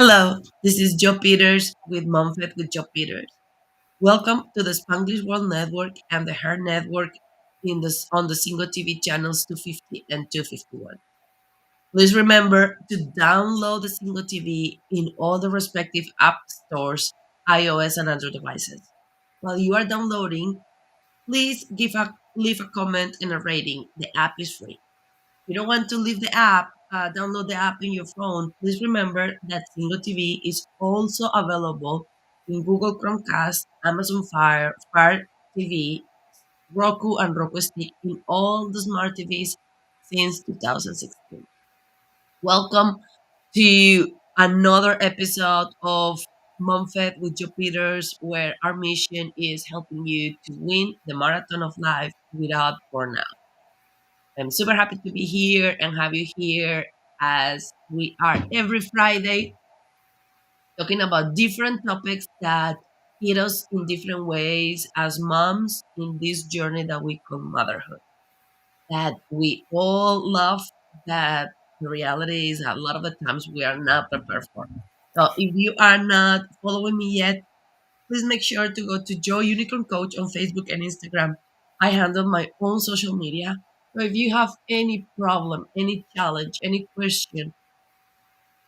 Hello, this is Joe Peters with Momfit with Joe Peters. Welcome to the Spanglish World Network and the H.E.R Network on the Single TV channels 250 and 251. Please remember to download the Single TV in all the respective app stores, iOS and Android devices. While you are downloading, please leave a comment and a rating. The app is free. You don't want to leave the app, download the app in your phone, please remember that Single TV is also available in Google Chromecast, Amazon Fire TV, Roku, and Roku Stick in all the smart TVs since 2016. Welcome to another episode of Momfit with Joe Peters, where our mission is helping you to win the marathon of life without burnout. I'm super happy to be here and have you here as we are every Friday talking about different topics that hit us in different ways as moms in this journey that we call motherhood. That we all love, that the reality is a lot of the times we are not prepared for. So if you are not following me yet, please make sure to go to Joe Unicorn Coach on Facebook and Instagram. I handle my own social media. So if you have any problem, any challenge, any question,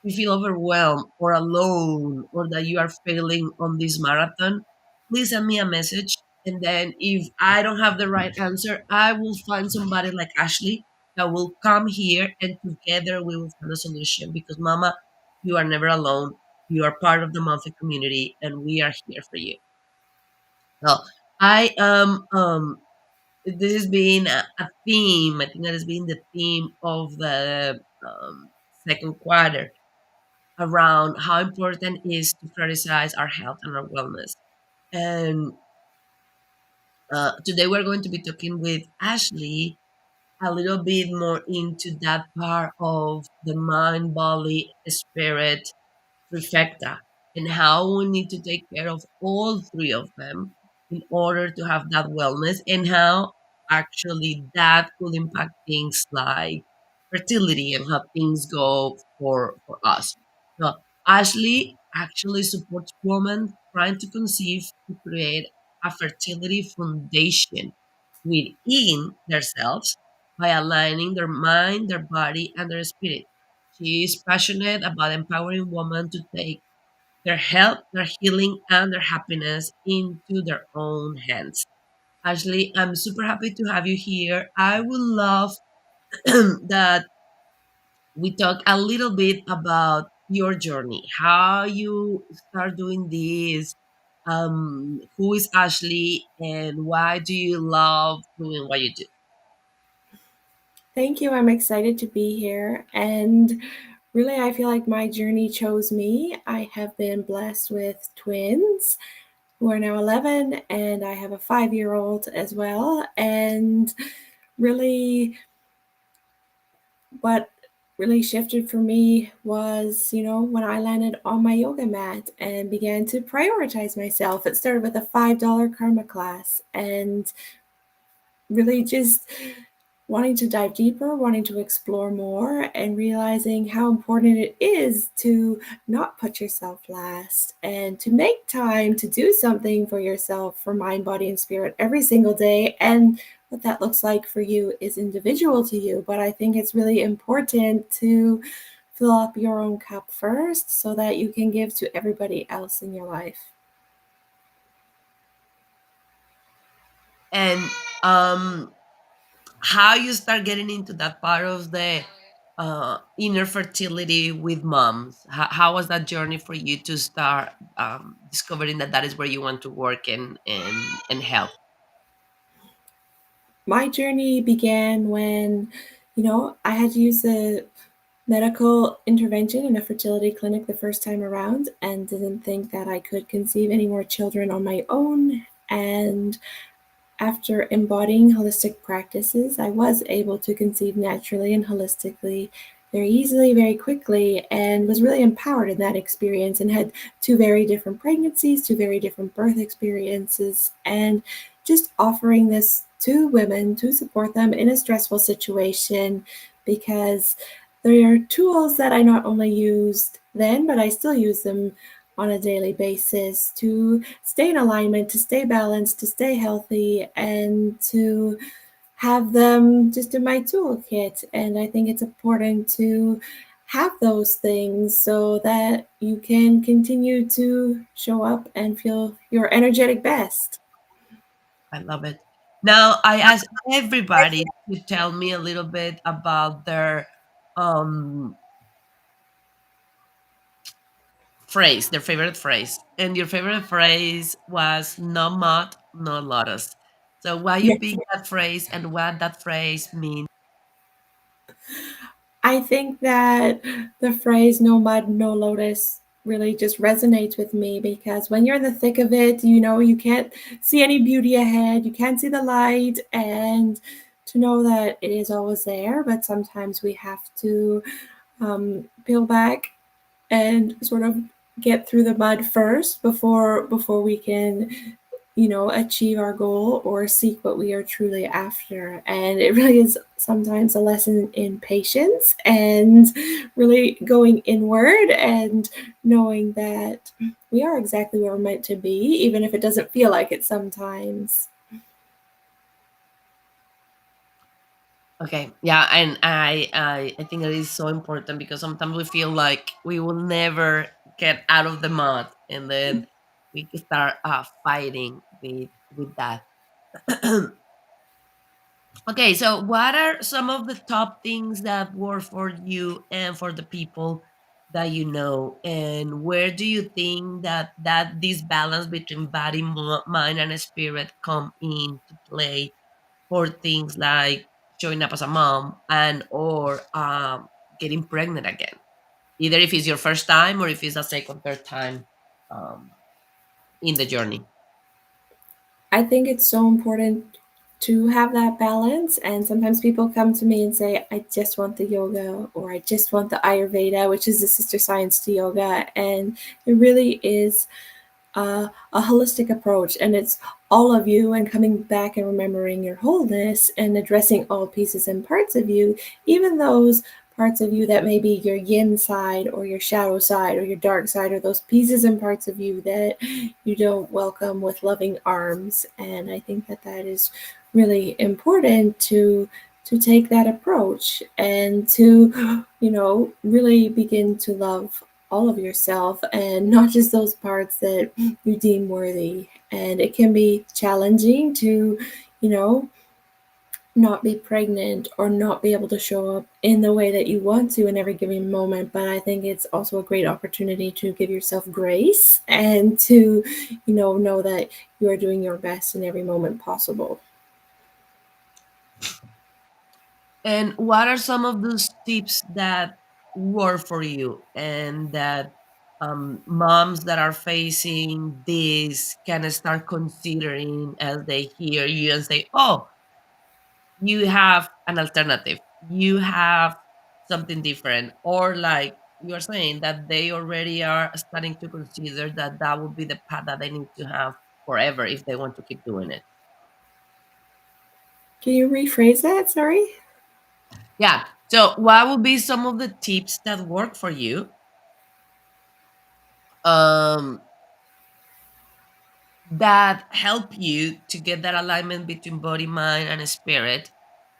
you feel overwhelmed or alone or that you are failing on this marathon, please send me a message. And then if I don't have the right answer, I will find somebody like Ashley that will come here and together we will find a solution because mama, you are never alone. You are part of the monthly community and we are here for you. So I this has been a theme. I think that has been the theme of the second quarter around how important it is to prioritize our health and our wellness. And today we're going to be talking with Ashley a little bit more into that part of the mind, body, spirit trifecta and how we need to take care of all three of them in order to have that wellness and how actually that could impact things like fertility and how things go for us. So Ashley actually supports women trying to conceive to create a fertility foundation within themselves by aligning their mind, their body, and their spirit. She is passionate about empowering women to take their health, their healing, and their happiness into their own hands. Ashley, I'm super happy to have you here. I would love that we talk a little bit about your journey, how you start doing this, who is Ashley, and why do you love doing what you do? Thank you. I'm excited to be here. And really, I feel like my journey chose me. I have been blessed with twins who are now 11, and I have a 5-year-old as well. And really, what really shifted for me was, when I landed on my yoga mat and began to prioritize myself. It started with a $5 karma class and really just wanting to dive deeper, wanting to explore more, and realizing how important it is to not put yourself last and to make time to do something for yourself, for mind, body, and spirit every single day. And what that looks like for you is individual to you. But I think it's really important to fill up your own cup first so that you can give to everybody else in your life. And how you start getting into that part of the inner fertility with moms. How was that journey for you to start discovering that that is where you want to work and help? My journey began when, I had to use a medical intervention in a fertility clinic the first time around and didn't think that I could conceive any more children on my own. And after embodying holistic practices, I was able to conceive naturally and holistically very easily, very quickly, and was really empowered in that experience and had two very different pregnancies, two very different birth experiences, and just offering this to women to support them in a stressful situation because They are tools that I not only used then, but I still use them on a daily basis to stay in alignment, to stay balanced, to stay healthy, and to have them just in my toolkit. And I think it's important to have those things so that you can continue to show up and feel your energetic best. I love it. Now, I ask everybody to tell me a little bit about their um, phrase, their favorite phrase. And your favorite phrase was no mud, no lotus. So, why you Yes. pick that phrase and what that phrase means? I think that the phrase no mud, no lotus really just resonates with me because when you're in the thick of it, you can't see any beauty ahead, you can't see the light, and to know that it is always there, but sometimes we have to peel back and sort of get through the mud first before we can achieve our goal or seek what we are truly after. And it really is sometimes a lesson in patience and really going inward and knowing that we are exactly where we're meant to be, even if it doesn't feel like it sometimes. Okay, yeah, and I think it is so important because sometimes we feel like we will never get out of the mud, and then we can start fighting with that. Okay, so what are some of the top things that work for you and for the people that you know, and where do you think that this balance between body, mind, and spirit come into play for things like showing up as a mom and or getting pregnant again, either if it's your first time or if it's a second, third time um, in the journey. I think it's so important to have that balance. And sometimes people come to me and say, I just want the yoga, or I just want the Ayurveda, which is the sister science to yoga. And it really is a holistic approach, and it's all of you and coming back and remembering your wholeness and addressing all pieces and parts of you, even those parts of you that may be your yin side or your shadow side or your dark side, or those pieces and parts of you that you don't welcome with loving arms. And I think that that is really important to take that approach and to really begin to love all of yourself and not just those parts that you deem worthy. And it can be challenging to, you know, not be pregnant or not be able to show up in the way that you want to in every given moment. But I think it's also a great opportunity to give yourself grace and to, know that you are doing your best in every moment possible. And what are some of those tips that work for you and that moms that are facing this can start considering as they hear you and say, oh, you have an alternative, you have something different, or like you are saying that they already are starting to consider that that would be the path that they need to have forever if they want to keep doing it. Can you rephrase that? Sorry. Yeah, so what would be some of the tips that work for you um that help you to get that alignment between body, mind, and spirit,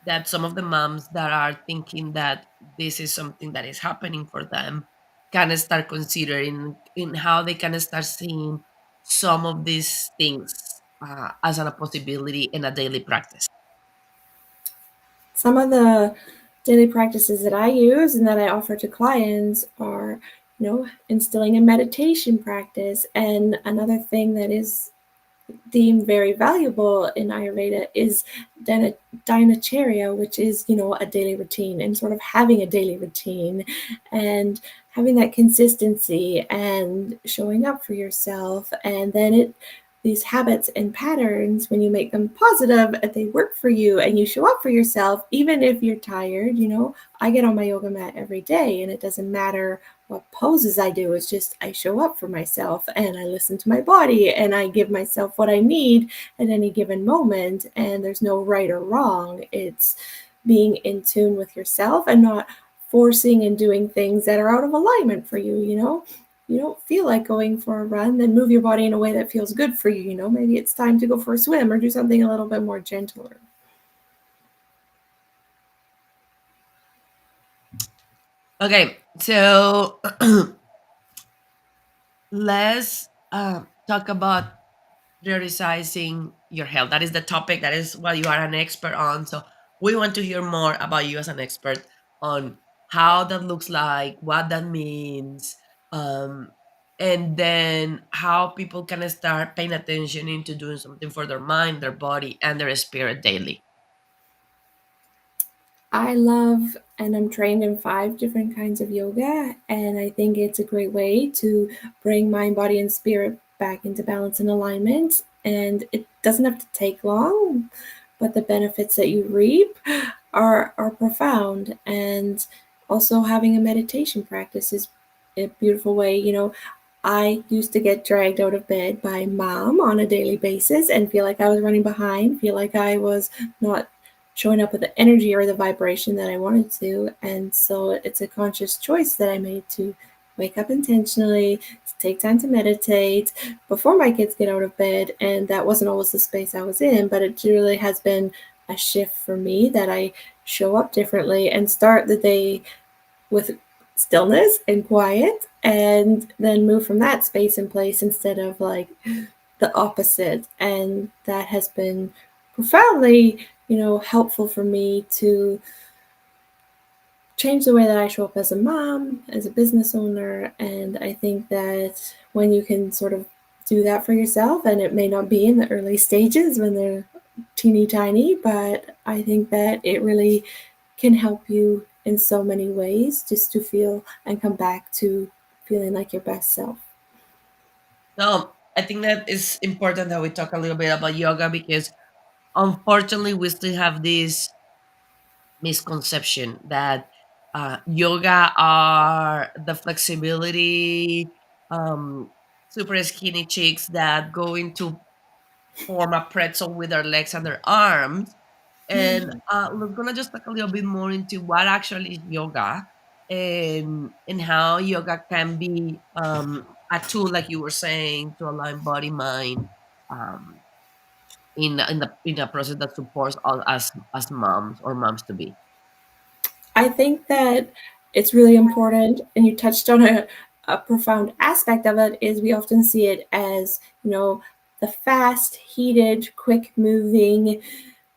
that some of the moms that are thinking that this is something that is happening for them can start considering in how they can start seeing some of these things as a possibility in a daily practice. Some of the daily practices that I use and that I offer to clients are, instilling a meditation practice. And another thing that is deemed very valuable in Ayurveda is dinacharya, which is, a daily routine and sort of having a daily routine and having that consistency and showing up for yourself. And then these habits and patterns, when you make them positive, they work for you and you show up for yourself, even if you're tired. I get on my yoga mat every day and it doesn't matter what poses I do. It's just I show up for myself and I listen to my body and I give myself what I need at any given moment. And there's no right or wrong. It's being in tune with yourself and not forcing and doing things that are out of alignment for you, you know? You don't feel like going for a run, then move your body in a way that feels good for you, you know? Maybe it's time to go for a swim or do something a little bit more gentler. Okay, so let's talk about prioritizing your health. That is the topic. That is what you are an expert on. So we want to hear more about you as an expert on how that looks like, what that means, um, and then how people can start paying attention into doing something for their mind, their body, and their spirit daily. I love and I'm trained in 5 different kinds of yoga, and I think it's a great way to bring mind, body, and spirit back into balance and alignment. And it doesn't have to take long, but the benefits that you reap are profound. And also having a meditation practice is a beautiful way. You know, I used to get dragged out of bed by mom on a daily basis and feel like I was running behind, feel like I was not showing up with the energy or the vibration that I wanted to. And so it's a conscious choice that I made to wake up intentionally, to take time to meditate before my kids get out of bed. And that wasn't always the space I was in, but it really has been a shift for me that I show up differently and start the day with stillness and quiet and then move from that space and place instead of like the opposite. And that has been profoundly, you know, helpful for me to change the way that I show up as a mom, as a business owner. And I think that when you can sort of do that for yourself, and it may not be in the early stages when they're teeny tiny, but I think that it really can help you in so many ways just to feel and come back to feeling like your best self. So I think that it's important that we talk a little bit about yoga because unfortunately we still have this misconception that yoga are the flexibility, um, super skinny chicks that go into form a pretzel with their legs and their arms. And we're gonna just talk a little bit more into what actually is yoga and how yoga can be a tool, like you were saying, to align body mind um, in a process that supports all as moms or moms to be. I think that it's really important, and you touched on a profound aspect of it, is we often see it as, you know, the fast, heated, quick moving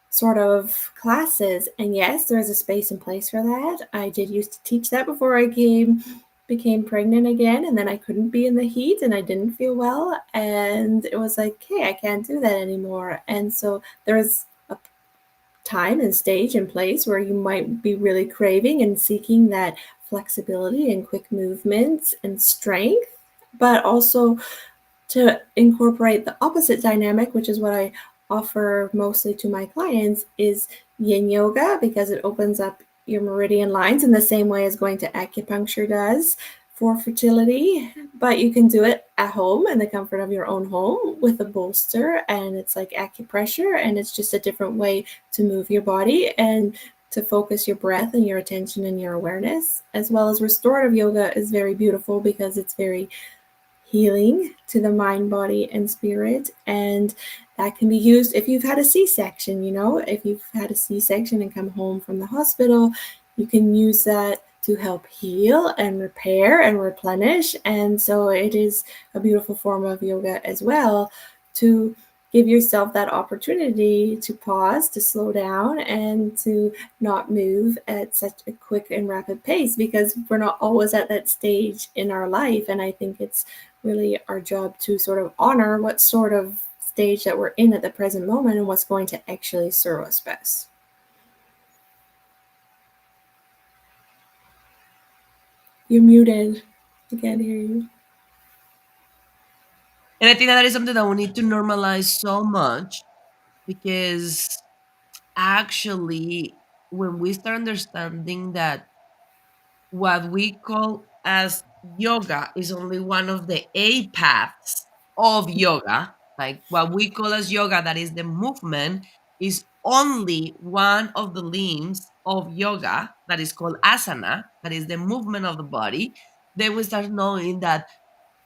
sort of classes. And yes, there's a space and place for that. I did used to teach that before I became pregnant again, and then I couldn't be in the heat and I didn't feel well, and it was like, hey, I can't do that anymore. And so there's a time and stage and place where you might be really craving and seeking that flexibility and quick movements and strength, but also to incorporate the opposite dynamic, which is what I offer mostly to my clients, is yin yoga, because it opens up your meridian lines in the same way as going to acupuncture does for fertility. But you can do it at home in the comfort of your own home with a bolster, and it's like acupressure, and it's just a different way to move your body and to focus your breath and your attention and your awareness. As well as restorative yoga is very beautiful because it's very healing to the mind, body, and spirit. And that can be used if you've had a C section. You know, if you've had a C section and come home from the hospital, you can use that to help heal and repair and replenish. And so it is a beautiful form of yoga as well to give yourself that opportunity to pause, to slow down, and to not move at such a quick and rapid pace, because we're not always at that stage in our life. And I think it's really our job to sort of honor what sort of stage that we're in at the present moment and what's going to actually serve us best. You're muted. I can't hear you. And I think that is something that we need to normalize so much because actually, when we start understanding that what we call as yoga is only one of the eight paths of yoga, like what we call as yoga, that is the movement, is only one of the limbs of yoga. that is called asana, that is the movement of the body, then we start knowing that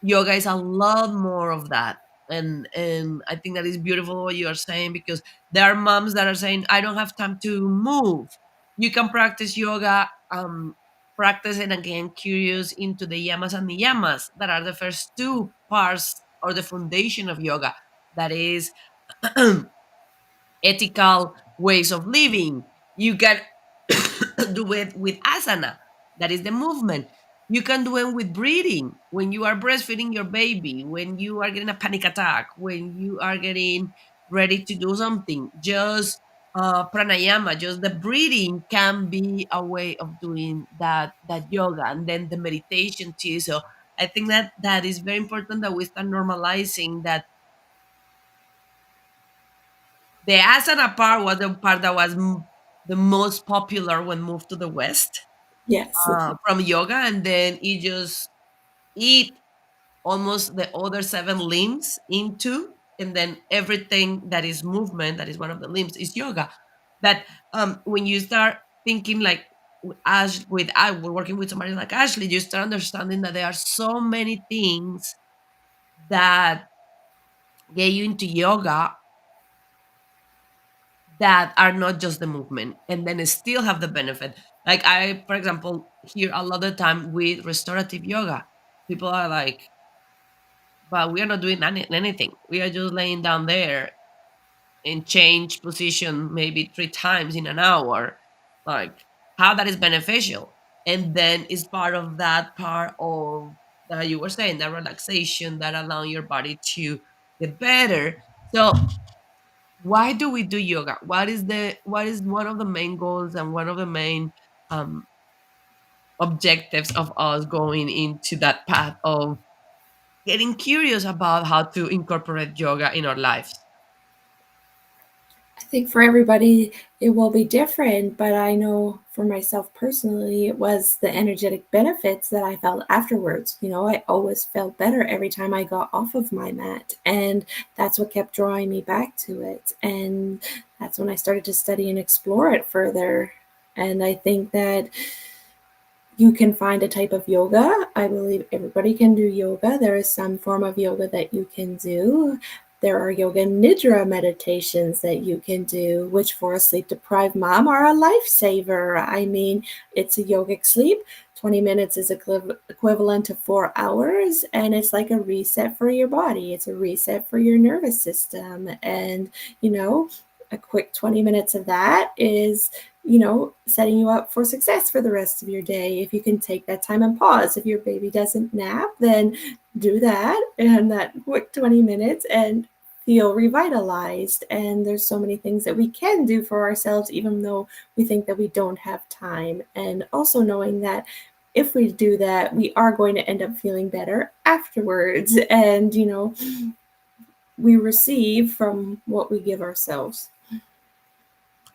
yoga is a lot more of that. And I think that is beautiful what you are saying, because there are moms that are saying, I don't have time to move. You can practice yoga, practice and again curious into the yamas and niyamas, that are the first two parts or the foundation of yoga. That is ethical ways of living. You can do it with asana, that is the movement. You can do it with breathing when you are breastfeeding your baby, when you are getting a panic attack, when you are getting ready to do something. Just pranayama, just the breathing can be a way of doing that yoga, and then the meditation too. So I think that that is very important that we start normalizing that. The asana part was the part that was the most popular when moved to the West Yes. from yoga, and then it just eat almost the other seven limbs into, and then everything that is movement, that is one of the limbs, is yoga. That when you start thinking like with I we're working with somebody like Ashley, you start understanding that there are so many things that get you into yoga that are not just the movement, and then still have the benefit. Like I, for example, hear a lot of time with restorative yoga, people are like, but we are not doing anything, we are just laying down there and change position maybe 3 times in an hour. Like how that is beneficial. And then it's part of that part of that you were saying, that relaxation, that allow your body to get better. So why do we do yoga? What is one of the main goals and one of the main um, objectives of us going into that path of getting curious about how to incorporate yoga in our lives? I think for everybody it will be different, but I know for myself personally, it was the energetic benefits that I felt afterwards. You know, I always felt better every time I got off of my mat, and that's what kept drawing me back to it. And that's when I started to study and explore it further. And I think that you can find a type of yoga. I believe everybody can do yoga. There is some form of yoga that you can do. There are yoga nidra meditations that you can do, which for a sleep deprived mom are a lifesaver. I mean, it's a yogic sleep. 20 minutes is equivalent to 4 hours, and it's like a reset for your body. It's a reset for your nervous system. And, you know, a quick 20 minutes of that is setting you up for success for the rest of your day. If you can take that time and pause. If your baby doesn't nap, then do that and that quick 20 minutes and feel revitalized. And there's so many things that we can do for ourselves, even though we think that we don't have time. And also knowing that if we do that, we are going to end up feeling better afterwards. And, we receive from what we give ourselves.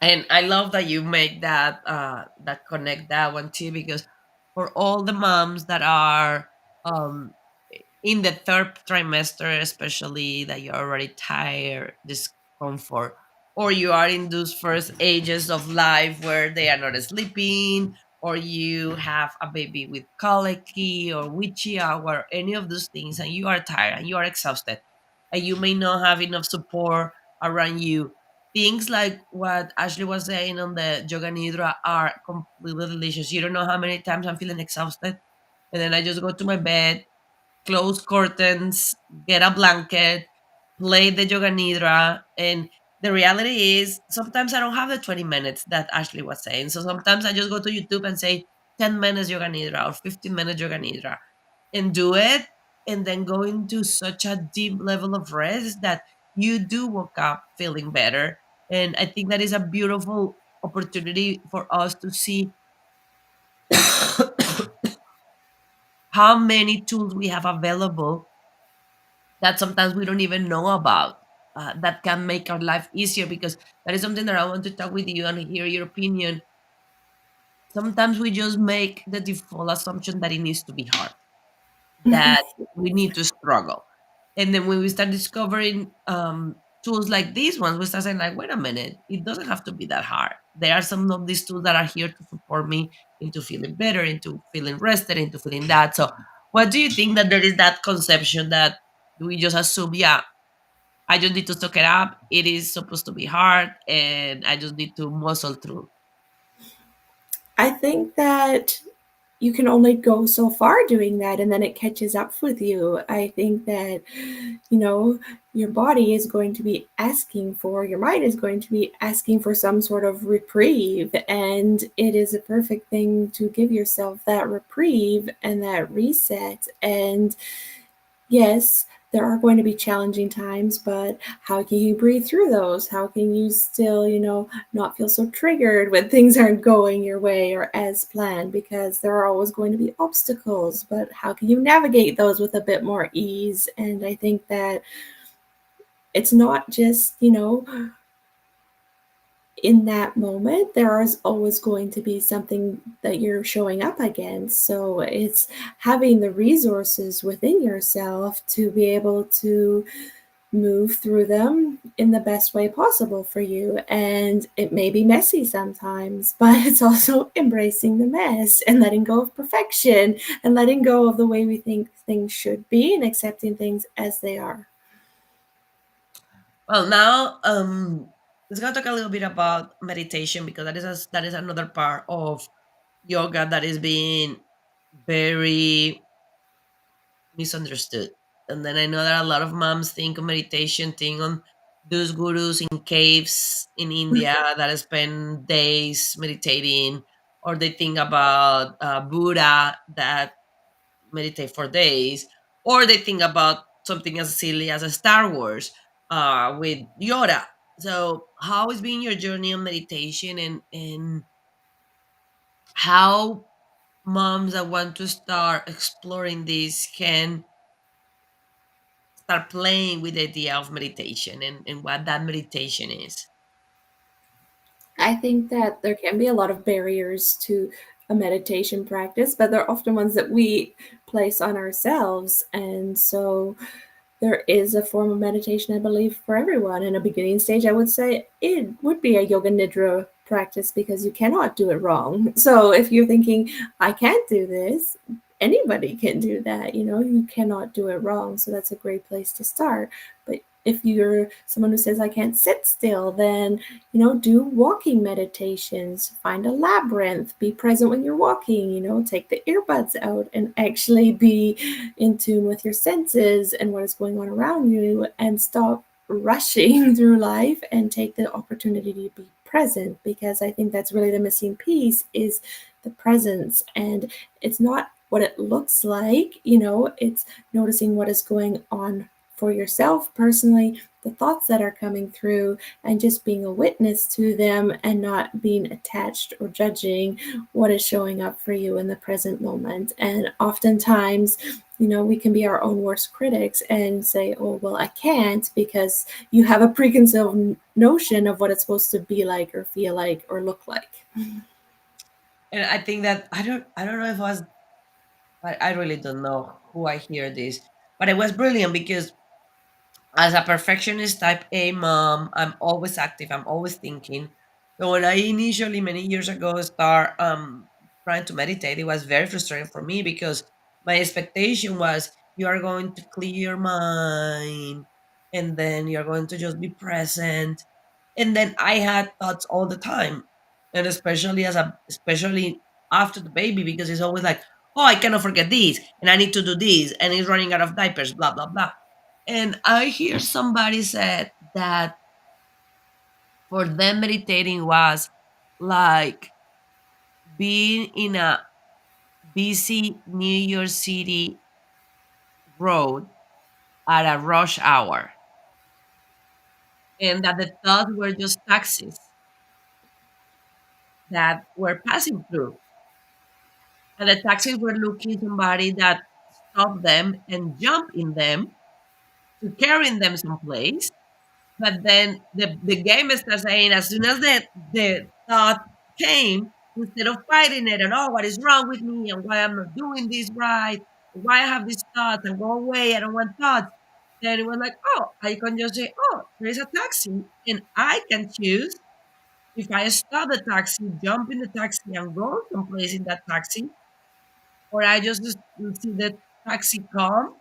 And I love that you make that that connect that one too, because for all the moms that are um, in the third trimester, especially, that you're already tired, discomfort, or you are in those first ages of life where they are not sleeping, or you have a baby with colicky or H.E.R. or any of those things, and you are tired and you are exhausted, and you may not have enough support around you. Things like what Ashley was saying on the yoga nidra are completely delicious. You don't know how many times I'm feeling exhausted, and then I just go to my bed, close curtains, get a blanket, play the yoga nidra. And the reality is sometimes I don't have the 20 minutes that Ashley was saying. So sometimes I just go to YouTube and say 10 minutes yoga nidra or 15 minutes yoga nidra and do it, and then go into such a deep level of rest that you do wake up feeling better. And I think that is a beautiful opportunity for us to see how many tools we have available that sometimes we don't even know about, that can make our life easier, because that is something that I want to talk with you and hear your opinion. Sometimes we just make the default assumption that it needs to be hard, that we need to struggle. And then when we start discovering tools like these ones, we start saying like, wait a minute, it doesn't have to be that hard. There are some of these tools that are here to support me into feeling better, into feeling rested, into feeling that. So what do you think that there is that conception that we just assume, yeah, I just need to suck it up. It is supposed to be hard and I just need to muscle through. I think that you can only go so far doing that and then it catches up with you. I think that, you know, your body is going to be asking for, your mind is going to be asking for some sort of reprieve. And it is a perfect thing to give yourself that reprieve and that reset. And yes, there are going to be challenging times, but how can you breathe through those? How can you still, not feel so triggered when things aren't going your way or as planned? Because there are always going to be obstacles, but how can you navigate those with a bit more ease? And I think that it's not just, in that moment, there is always going to be something that you're showing up against. So it's having the resources within yourself to be able to move through them in the best way possible for you. And it may be messy sometimes, but it's also embracing the mess and letting go of perfection and letting go of the way we think things should be and accepting things as they are. Well, now let's gonna talk a little bit about meditation because that is another part of yoga that is being very misunderstood. And then I know that a lot of moms think of meditation, think on those gurus in caves in India that spend days meditating, or they think about Buddha that meditate for days, or they think about something as silly as a Star Wars with Yoda. So, how has been your journey on meditation, and how moms that want to start exploring this can start playing with the idea of meditation and what that meditation is? I think that there can be a lot of barriers to a meditation practice, but they're often ones that we place on ourselves. And so there is a form of meditation, I believe, for everyone. In a beginning stage, I would say it would be a yoga nidra practice because you cannot do it wrong. So if you're thinking, I can't do this, anybody can do that. You cannot do it wrong. So that's a great place to start. But if you're someone who says, I can't sit still, then, do walking meditations, find a labyrinth, be present when you're walking, take the earbuds out and actually be in tune with your senses and what is going on around you and stop rushing through life and take the opportunity to be present, because I think that's really the missing piece is the presence. And it's not what it looks like, it's noticing what is going on for yourself personally, the thoughts that are coming through, and just being a witness to them and not being attached or judging what is showing up for you in the present moment. And oftentimes, we can be our own worst critics and say, oh, well, I can't, because you have a preconceived notion of what it's supposed to be like or feel like or look like. And I think that I don't know if it was I really don't know who I hear this, but it was brilliant because as a perfectionist type A mom, I'm always active, I'm always thinking. So when I initially many years ago start trying to meditate, it was very frustrating for me because my expectation was you are going to clear your mind and then you're going to just be present. And then I had thoughts all the time. And especially after the baby, because it's always like, oh, I cannot forget this, and I need to do this, and he's running out of diapers, blah blah blah. And I hear somebody said that for them meditating was like being in a busy New York City road at a rush hour, and that the thoughts were just taxis that were passing through. And the taxis were looking somebody that stopped them and jump in them to carrying them someplace. But then the game starts saying as soon as the thought came, instead of fighting it and oh, what is wrong with me and why I'm not doing this right, why I have these thoughts and go away, I don't want thoughts. then it was like, oh, I can just say, oh, there is a taxi, and I can choose if I stop the taxi, jump in the taxi, and go someplace in that taxi, or I just see the taxi come,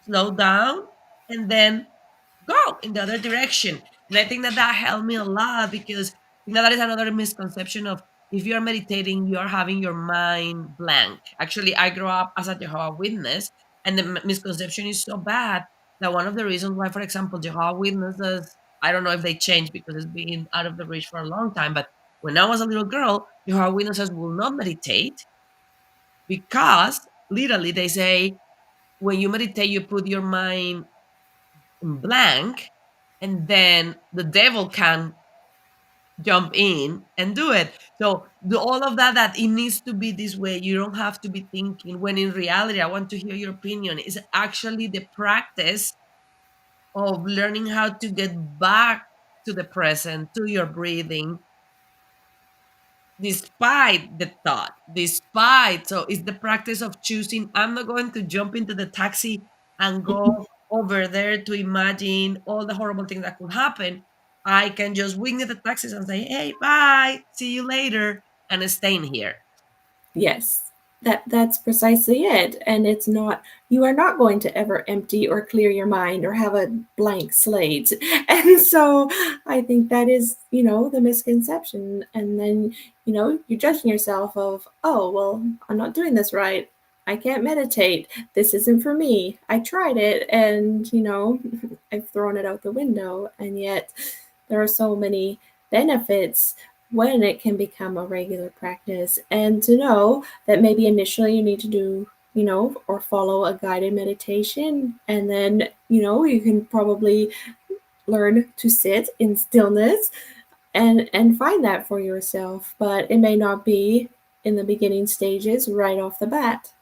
slow down, and then go in the other direction. And I think that that helped me a lot because I think that is another misconception of if you're meditating, you're having your mind blank. Actually, I grew up as a Jehovah Witness, and the misconception is so bad that one of the reasons why, for example, Jehovah Witnesses, I don't know if they changed because it's been out of the reach for a long time, but when I was a little girl, Jehovah Witnesses will not meditate because literally they say when you meditate, you put your mind blank, and then the devil can jump in and do it. So all of that, that it needs to be this way, you don't have to be thinking, when in reality, I want to hear your opinion, is actually the practice of learning how to get back to the present, to your breathing, despite the thought, despite. So it's the practice of choosing, I'm not going to jump into the taxi and go over there to imagine all the horrible things that could happen. I can just wing at the taxis and say, hey, bye, see you later, and stay in here. Yes, that's precisely it. And it's not, you are not going to ever empty or clear your mind or have a blank slate. And so I think that is, the misconception. And then, you're judging yourself of, oh, well, I'm not doing this right. I can't meditate. This isn't for me. I tried it and, I've thrown it out the window. And yet there are so many benefits when it can become a regular practice, and to know that maybe initially you need to do, or follow a guided meditation, and then, you can probably learn to sit in stillness and find that for yourself, but it may not be in the beginning stages right off the bat.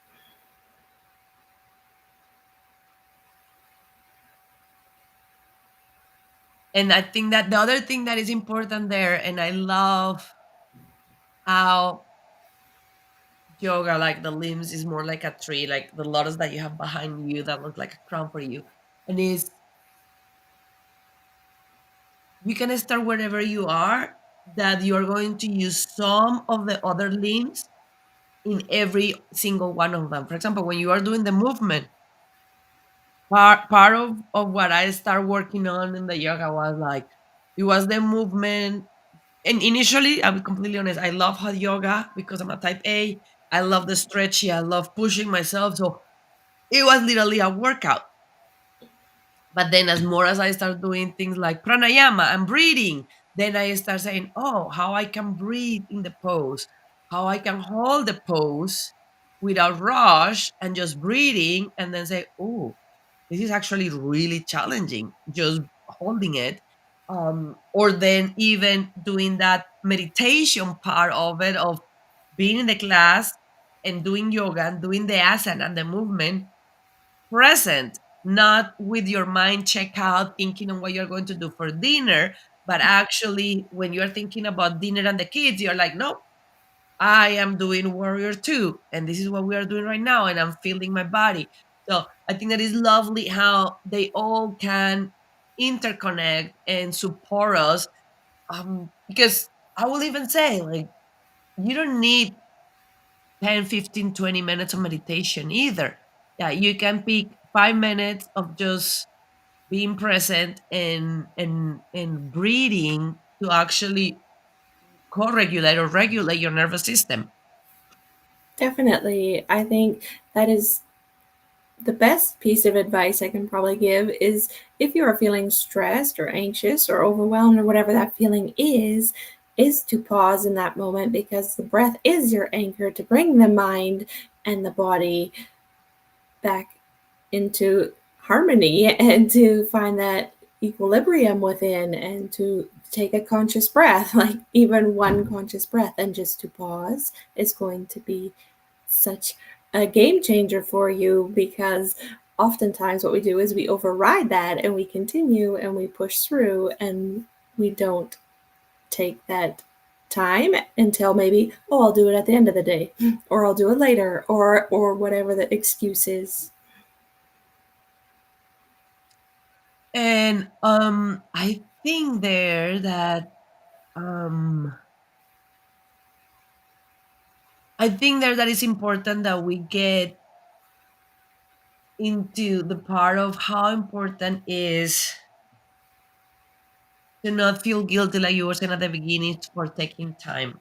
And I think that the other thing that is important there, and I love how yoga, like the limbs, is more like a tree, like the lotus that you have behind you that looks like a crown for you. And is you can start wherever you are, that you're going to use some of the other limbs in every single one of them. For example, when you are doing the movement, part of what I started working on in the yoga was like, it was the movement. And initially, I'll be completely honest, I love hot yoga because I'm a type A. I love the stretchy, I love pushing myself. So it was literally a workout. But then, as more as I start doing things like pranayama and breathing, then I start saying, oh, how I can breathe in the pose, how I can hold the pose without rush and just breathing, and then say, oh, this is actually really challenging, just holding it. Or then even doing that meditation part of it, of being in the class and doing yoga and doing the asana and the movement present, not with your mind check out thinking on what you're going to do for dinner, but actually when you're thinking about dinner and the kids, you're like, no, I am doing warrior two, and this is what we are doing right now, and I'm feeling my body. So I think that is lovely how they all can interconnect and support us. Because I will even say, like, you don't need 10, 15, 20 minutes of meditation either. Yeah, you can pick 5 minutes of just being present and breathing to actually co-regulate or regulate your nervous system. Definitely. I think that is the best piece of advice I can probably give is, if you are feeling stressed or anxious or overwhelmed or whatever that feeling is to pause in that moment, because the breath is your anchor to bring the mind and the body back into harmony and to find that equilibrium within, and to take a conscious breath, like even one conscious breath, and just to pause is going to be such a game changer for you, because oftentimes what we do is we override that and we continue and we push through, and we don't take that time until maybe, oh, I'll do it at the end of the day, or I'll do it later, or whatever the excuse is. And I think there that um I think there that it's important that we get into the part of how important is to not feel guilty, like you were saying at the beginning, for taking time.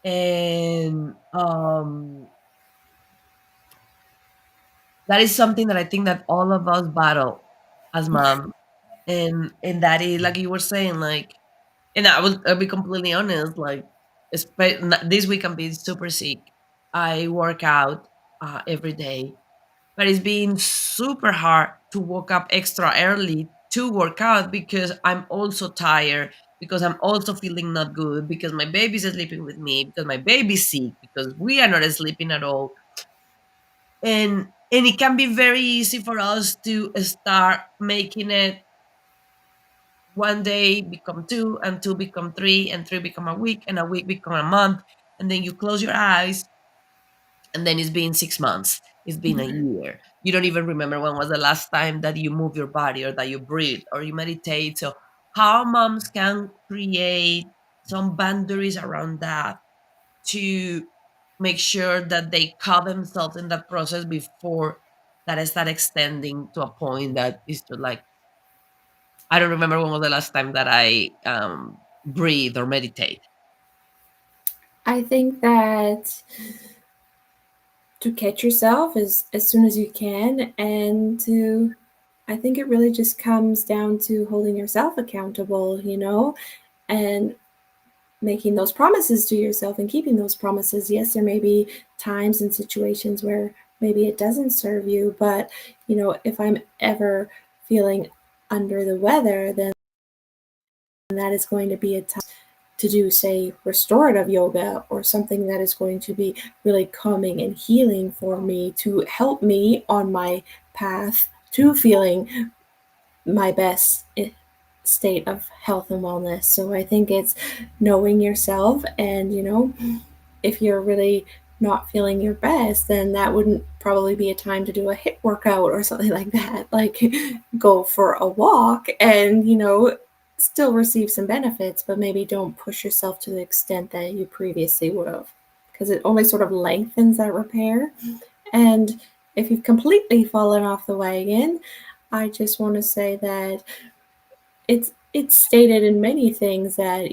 And that is something that I think that all of us battle as mom. And that is like you were saying, like, and I'll be completely honest, like, this week I'm being super sick. I work out every day, but it's been super hard to wake up extra early to work out because I'm also tired, because I'm also feeling not good, because my baby's sleeping with me, because my baby's sick, because we are not sleeping at all. And it can be very easy for us to start making it one day become two, and two become three, and three become a week, and a week become a month, and then you close your eyes, and then it's been 6 months, it's been a year. You don't even remember when was the last time that you move your body, or that you breathe, or you meditate. So how moms can create some boundaries around that, to make sure that they cut themselves in that process before that start extending to a point that is to, like, I don't remember when was the last time that I breathe or meditate. I think that to catch yourself as soon as you can, and to I think it really just comes down to holding yourself accountable, and making those promises to yourself and keeping those promises. Yes, there may be times and situations where maybe it doesn't serve you, but if I'm ever feeling under the weather, then that is going to be a time to do, say, restorative yoga, or something that is going to be really calming and healing for me, to help me on my path to feeling my best state of health and wellness. So I think it's knowing yourself, and if you're really not feeling your best, then that wouldn't probably be a time to do a hit workout or something like that. Like, go for a walk and, still receive some benefits, but maybe don't push yourself to the extent that you previously would have, because it only sort of lengthens that repair. And if you've completely fallen off the wagon, I just want to say that it's stated in many things that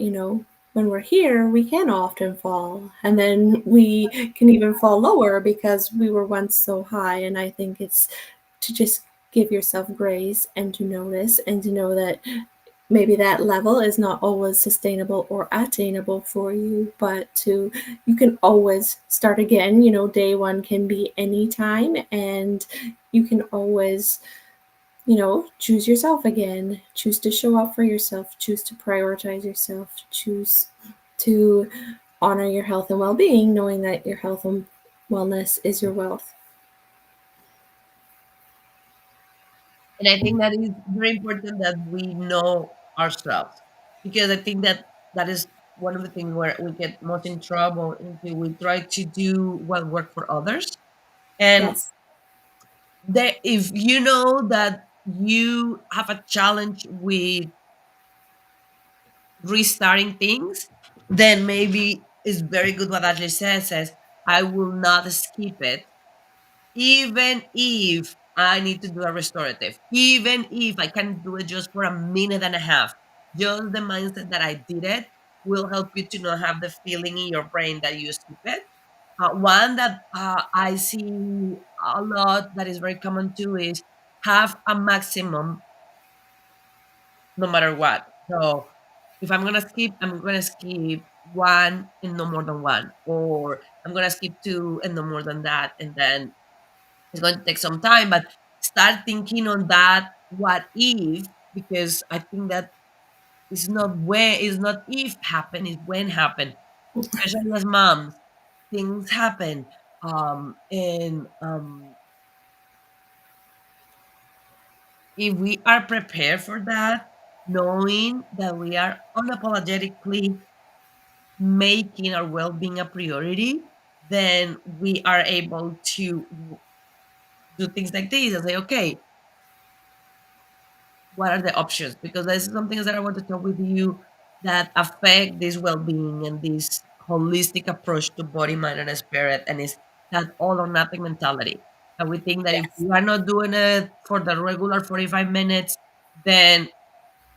when we're here we can often fall, and then we can even fall lower because we were once so high. And I think it's to just give yourself grace, and to notice, and to know that maybe that level is not always sustainable or attainable for you, but to you can always start again. Day one can be any time, and you can always choose yourself again, choose to show up for yourself, choose to prioritize yourself, choose to honor your health and well-being, knowing that your health and wellness is your wealth. And I think that is very important that we know ourselves, because I think that that is one of the things where we get most in trouble, into we try to do what work for others. And Yes. if you know that you have a challenge with restarting things, then maybe it's very good what Ashley says I will not skip it, even if I need to do a restorative, even if I can do it just for a minute and a half. Just the mindset that I did it will help you to not have the feeling in your brain that you skip it. One that I see a lot that is very common too is have a maximum no matter what. So if I'm gonna skip, I'm gonna skip one and no more than one, or I'm gonna skip two and no more than that, and then it's going to take some time. But start thinking on that what if, because I think that it's not if happen, it's when happen. Especially as moms, things happen, and if we are prepared for that, knowing that we are unapologetically making our well-being a priority, then we are able to do things like this and say, okay, what are the options? Because there's some things that I want to talk with you that affect this well-being and this holistic approach to body, mind, and spirit, and it's that all or nothing mentality. And we think that if Yes. we are not doing it for the regular 45 minutes, then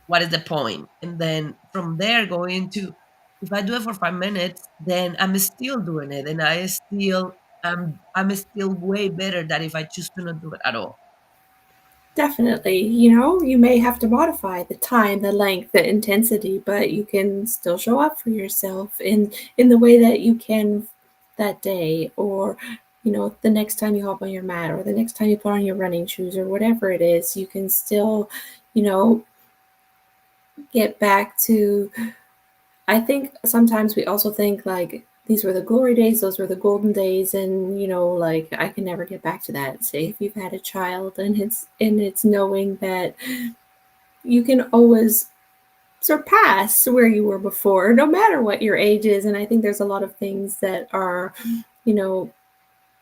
what is the point? And then from there going to, if I do it for 5 minutes, then I'm still doing it, and I'm still way better than if I choose to not do it at all. Definitely. You know, you may have to modify the time, the length, the intensity, but you can still show up for yourself in the way that you can that day, or you know, the next time you hop on your mat, or the next time you put on your running shoes, or whatever it is, you can still, you know, get back to. I think sometimes we also think like these were the glory days, those were the golden days, and you know, like I can never get back to that. Say if you've had a child, and it's knowing that you can always surpass where you were before, no matter what your age is. And I think there's a lot of things that are, you know,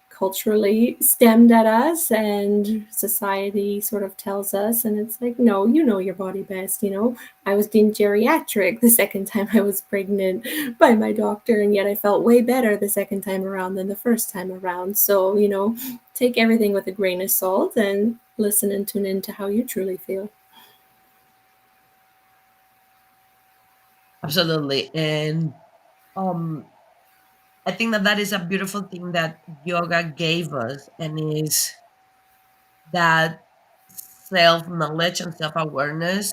culturally stemmed at us and society sort of tells us, and it's like, no, you know your body best. You know, I was deemed geriatric the second time I was pregnant by my doctor, and yet I felt way better the second time around than the first time around. So, you know, take everything with a grain of salt and listen and tune into how you truly feel. Absolutely. And um I think that that is a beautiful thing that yoga gave us, and is that self knowledge and self awareness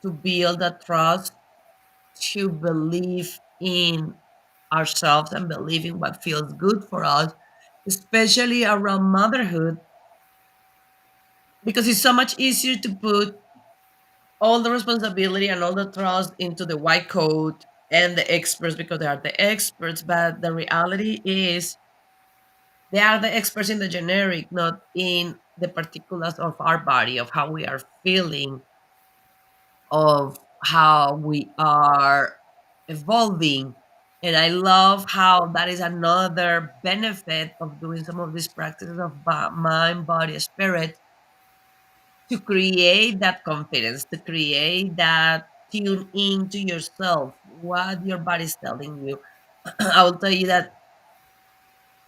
to build a trust, to believe in ourselves and believe in what feels good for us, especially around motherhood, because it's so much easier to put all the responsibility and all the trust into the white coat and the experts because they are the experts. But the reality is they are the experts in the generic, not in the particulars of our body, of how we are feeling, of how we are evolving. And I love how that is another benefit of doing some of these practices of mind, body, spirit, to create that confidence, to create that tune into yourself, what your body's telling you. I will tell you that,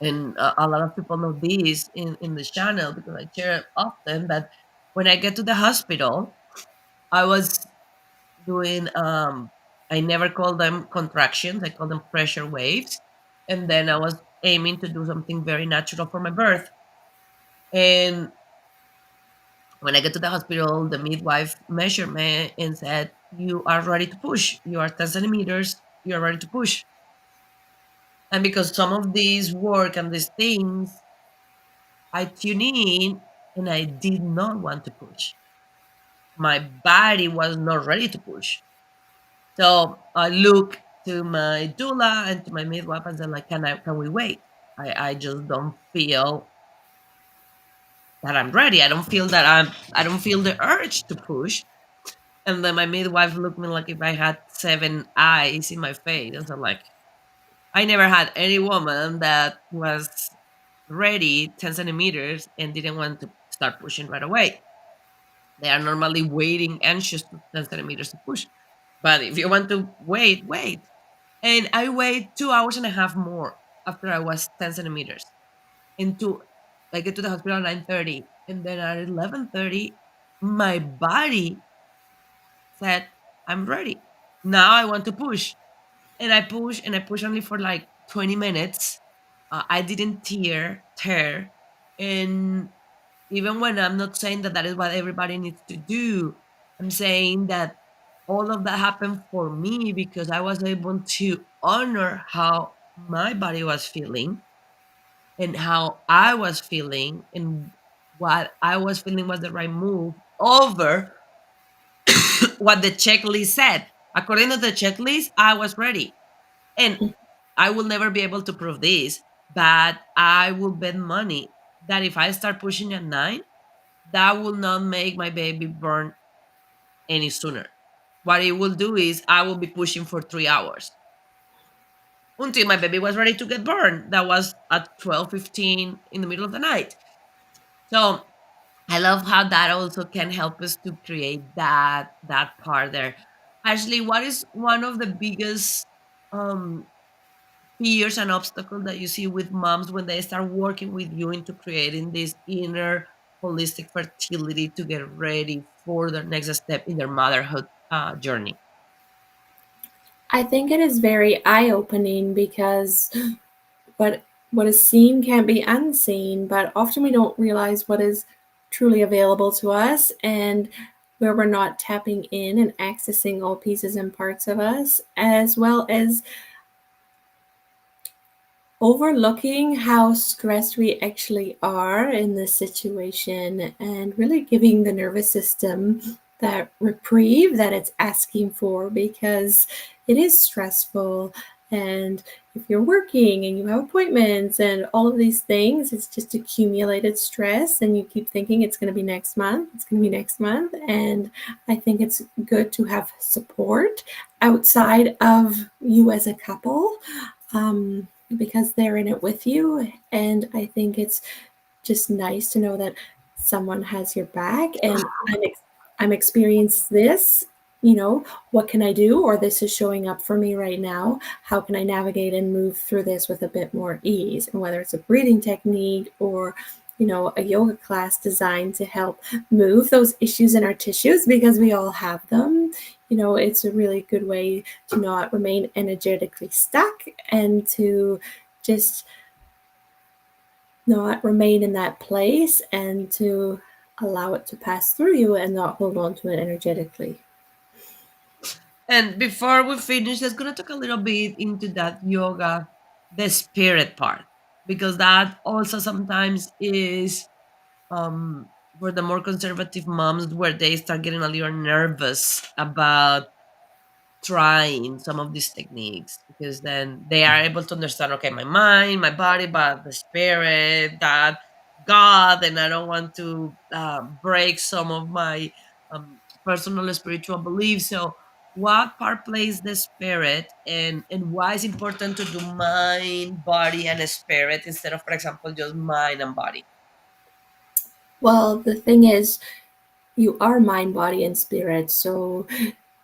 and a lot of people know this in the channel because I share it often, that when I get to the hospital, I was doing, I never call them contractions, I call them pressure waves. And then I was aiming to do something very natural for my birth. And when I get to the hospital, the midwife measured me and said, "You are ready to push. You are 10 centimeters. You are ready to push." And because some of these work and these things, I tune in and I did not want to push. My body was not ready to push. So I look to my doula and to my midwife and said, like, can we wait? I just don't feel that I'm ready. I don't feel the urge to push. And then my midwife looked me like if I had seven eyes in my face. And so like, I never had any woman that was ready 10 centimeters and didn't want to start pushing right away. They are normally waiting, anxious to 10 centimeters to push. But if you want to wait, wait. And I wait 2 hours and a half more after I was 10 centimeters. Into I get to the hospital at 9:30. And then at 11:30, my body said, I'm ready. Now I want to push. And I push and I push only for like 20 minutes. I didn't tear. And even when I'm not saying that that is what everybody needs to do, I'm saying that all of that happened for me because I was able to honor how my body was feeling and how I was feeling, and what I was feeling was the right move over what the checklist said. According to the checklist, I was ready. And I will never be able to prove this, but I will bet money that if I start pushing at 9, that will not make my baby burn any sooner. What it will do is I will be pushing for 3 hours until my baby was ready to get burned. That was at 12:15 in the middle of the night. So I love how that also can help us to create that part there. Actually, what is one of the biggest um fears and obstacles that you see with moms when they start working with you into creating this inner holistic fertility to get ready for their next step in their motherhood journey? I think it is very eye-opening because what what is seen can be unseen, but often we don't realize what is truly available to us and where we're not tapping in and accessing all pieces and parts of us, as well as overlooking how stressed we actually are in this situation and really giving the nervous system that reprieve that it's asking for because it is stressful. And if you're working and you have appointments and all of these things, it's just accumulated stress, and you keep thinking it's going to be next month, it's going to be next month. And I think it's good to have support outside of you as a couple. Because they're in it with you. And I think it's just nice to know that someone has your back, and I'm experiencing this. What can I do? Or this is showing up for me right now. How can I navigate and move through this with a bit more ease? And whether it's a breathing technique or a yoga class designed to help move those issues in our tissues because we all have them. It's a really good way to not remain energetically stuck and to just not remain in that place and to allow it to pass through you and not hold on to it energetically. And before we finish, let's gonna talk a little bit into that yoga, the spirit part, because that also sometimes is for the more conservative moms where they start getting a little nervous about trying some of these techniques, because then they are able to understand, okay, my mind, my body, but the spirit, that God, and I don't want to break some of my personal spiritual beliefs. So what part plays the spirit, and why is important to do mind, body, and spirit instead of, for example, just mind and body? Well, the thing is, you are mind, body, and spirit. So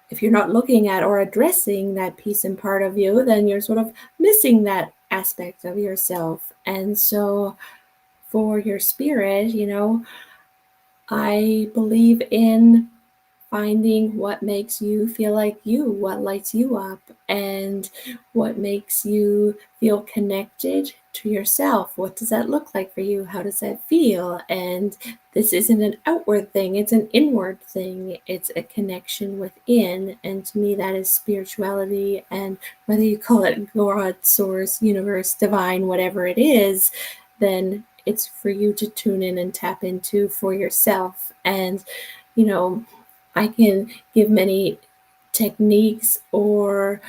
if you're not looking at or addressing that piece and part of you, then you're sort of missing that aspect of yourself. And so for your spirit, I believe in finding what makes you feel like you, what lights you up, and what makes you feel connected to yourself. What does that look like for you? How does that feel? And this isn't an outward thing, it's an inward thing. It's a connection within. And to me, that is spirituality. And whether you call it God, source, universe, divine, whatever it is, then it's for you to tune in and tap into for yourself. And, you know, I can give many techniques or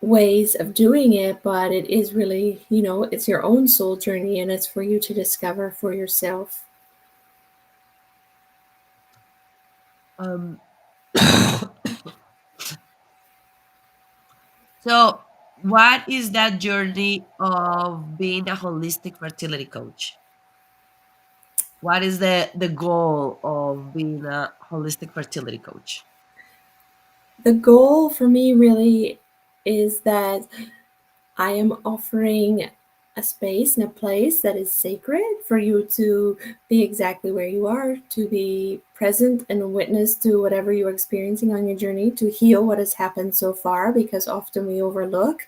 ways of doing it, but it is really, it's your own soul journey and it's for you to discover for yourself. Um, so, what is that journey of being a holistic fertility coach? What is the goal of being a holistic fertility coach? The goal for me really is that I am offering a space and a place that is sacred for you to be exactly where you are, to be present and witness to whatever you're experiencing on your journey, to heal what has happened so far, because often we overlook,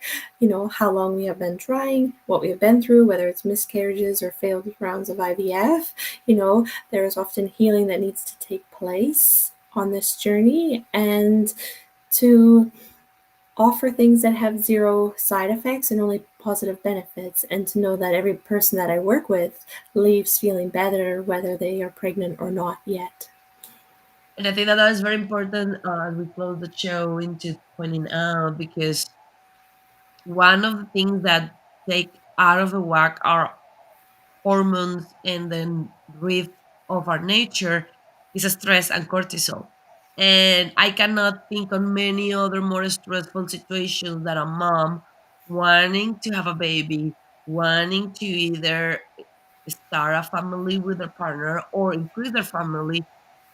how long we have been trying, what we have been through, whether it's miscarriages or failed rounds of IVF. There is often healing that needs to take place on this journey, and to offer things that have zero side effects and only positive benefits, and to know that every person that I work with leaves feeling better whether they are pregnant or not yet. And I think that that is very important as we close the show into pointing out, because one of the things that take out of the whack our hormones and then breathe of our nature is stress and cortisol. And I cannot think on many other more stressful situations that a mom wanting to have a baby, wanting to either start a family with their partner or increase their family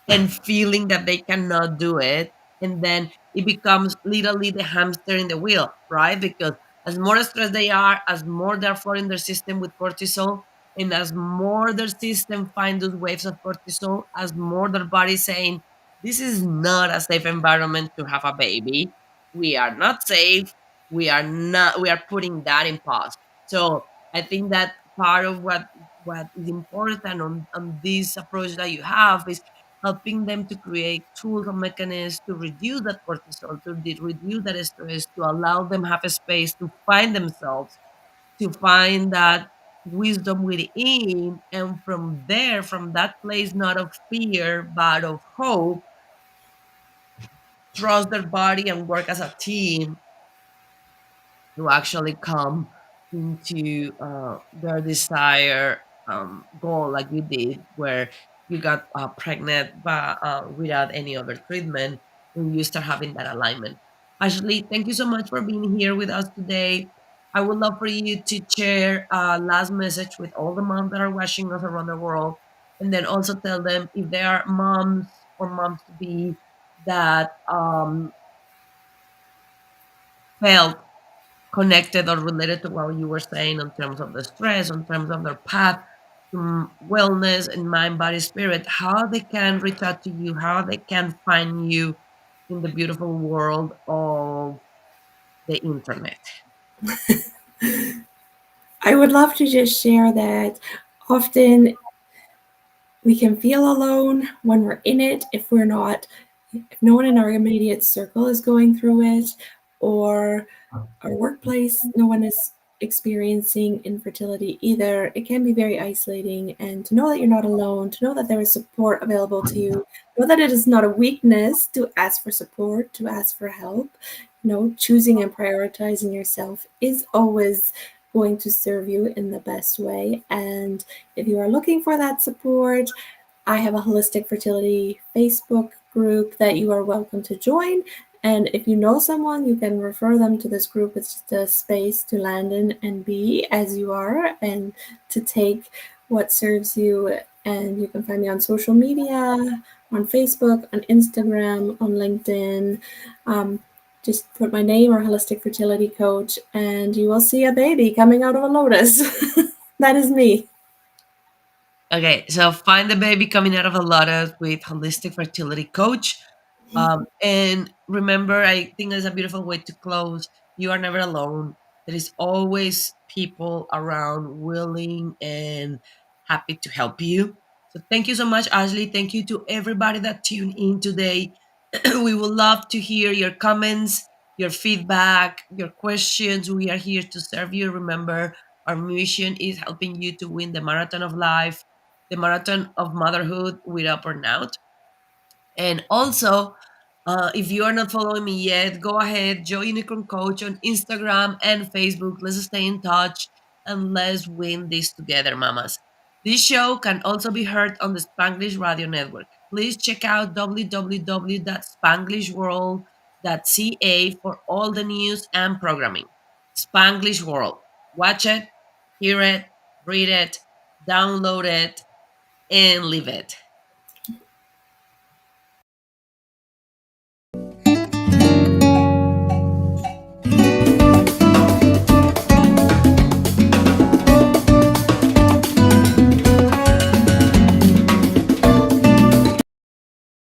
and feeling that they cannot do it. And then it becomes literally the hamster in the wheel, right? Because as more stressed they are, as more they're flooding their system with cortisol, and as more their system find those waves of cortisol, as more their body saying, this is not a safe environment to have a baby. We are not safe. We are putting that in pause. So I think that part of what is important on this approach that you have is helping them to create tools or mechanisms to reduce that cortisol, to reduce that stress, to allow them have a space to find themselves, to find that wisdom within, and from there, from that place not of fear but of hope, trust their body and work as a team to actually come into their desired goal, like you did, where you got pregnant but without any other treatment, when you start having that alignment. Ashley, thank you so much for being here with us today. I would love for you to share a last message with all the moms that are watching us around the world, and then also tell them if there are moms or moms to be that felt connected or related to what you were saying in terms of the stress, in terms of their path to wellness and mind, body, spirit, how they can reach out to you, how they can find you in the beautiful world of the internet. I would love to just share that often we can feel alone when we're in it if no one in our immediate circle is going through it, or our workplace, no one is experiencing infertility either. It can be very isolating. And to know that you're not alone, to know that there is support available to you, know that it is not a weakness to ask for support, to ask for help. Choosing and prioritizing yourself is always going to serve you in the best way. And if you are looking for that support, I have a holistic fertility Facebook group that you are welcome to join. And if you know someone, you can refer them to this group. It's just a space to land in and be as you are and to take what serves you. And you can find me on social media, on Facebook, on Instagram, on LinkedIn. Um, just put my name or holistic fertility coach, and you will see a baby coming out of a lotus. That is me. Okay, so find the baby coming out of a lotus with holistic fertility coach. And remember, I think there's a beautiful way to close. You are never alone. There is always people around willing and happy to help you. So thank you so much, Ashley. Thank you to everybody that tuned in today. We would love to hear your comments, your feedback, your questions. We are here to serve you. Remember, our mission is helping you to win the marathon of life, the marathon of motherhood without burnout. And also, if you are not following me yet, go ahead, Joe Unicorn Coach on Instagram and Facebook. Let's stay in touch and let's win this together, mamas. This show can also be heard on the Spanglish Radio Network. Please check out www.spanglishworld.ca for all the news and programming. Spanglish World. Watch it, hear it, read it, download it, and live it.